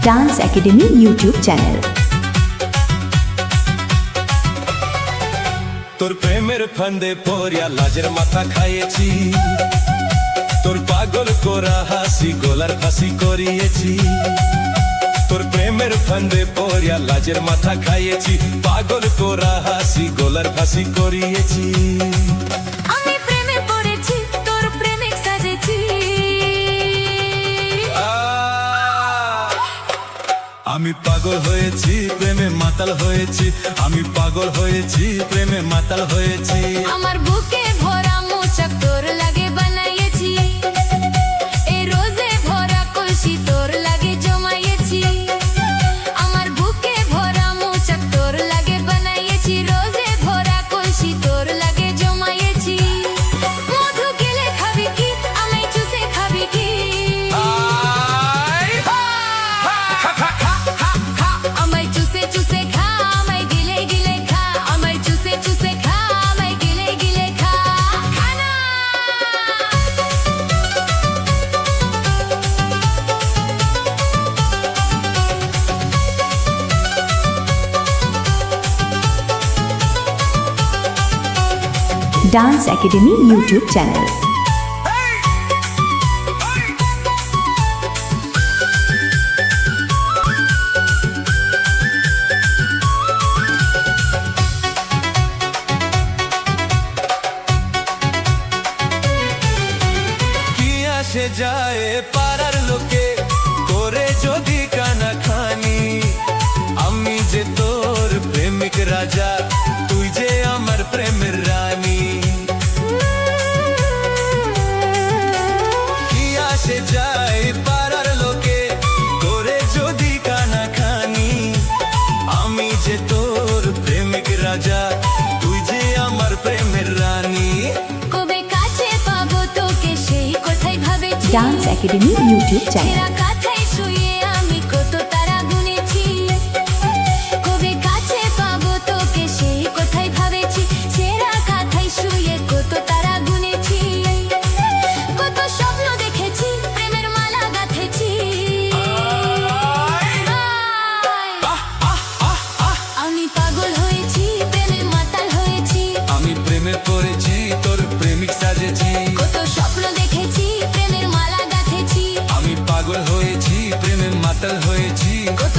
Dance academy YouTube channel. তোর প্রেমের ফান্দে পড়িয়া লাজের মাথা খাইয়েছি, তোর পাগল করা হাসি গোলার ফাঁসি করিয়েছি। তোর প্রেমের ফান্দে পড়িয়া লাজের মাথা খাইয়েছি, পাগল করা হাসি গোলার ফাঁসি করিয়েছি। আমি প্রেমে পড়েছি, তোর প্রেমিক সাজেছি। আমি পাগল হয়েছি, প্রেমে মাতাল হয়েছি। আমি পাগল হয়েছি, প্রেমে মাতাল হয়েছি। আমার বুকে ভরা মোচক তোর লাগে বানাইয়েছি, এই রোজে ভরা কলসি তোর লাগে জমাইয়েছি। আমার বুকে ভরা মোচক তোর লাগে বানাইয়েছি, রোজে ভরা কলসি তোর লাগে জমাইয়েছি। মধু গেলে খাবি কি, আমায় চুষে খাবি কি? আমায় চুষে চুষে খা, আমায় গিলে গিলে খা। আমায় চুষে চুষে খা, আমায় গিলে গিলে খা। খানা ডান্স একাডেমি ইউটিউব চ্যানেল। কি আসে যায় পাড়ার লোকে করে যদি কানা খানি, আমি যে তোর প্রেমিক রাজা, তুই যে আমার প্রেমের রানী। কি আসে যায় পাড়ার লোকে করে যদি কানা খানি, আমি যে তোর প্রেমিক রাজা, তুই যে আমার প্রেমের রানী। কবে কাছে পাবো তোকে, সেই কথাই ভাবেছি। Dance academy YouTube channel. ছেঁড়া কাঁথায় শুয়ে আমি কত তারা গুনেছি। কবে কাছে পাবো তোকে, সেই কথাই ভাবেছি। ছেঁড়া কাঁথায় শুয়ে কত তারা গুনেছি। কত স্বপ্ন দেখেছি, প্রেমের মালা গাঁথেছি। আমি পাগল হয়েছি, প্রেমে মাতাল হয়েছি। আমি প্রেমে পড়েছি, তোর প্রেমিক সাজেছি। কত স্বপ্ন দেখেছি, প্রেমের মালা গাঁথেছি। আমি পাগল হয়েছি, প্রেমে মাতাল হয়েছি। কত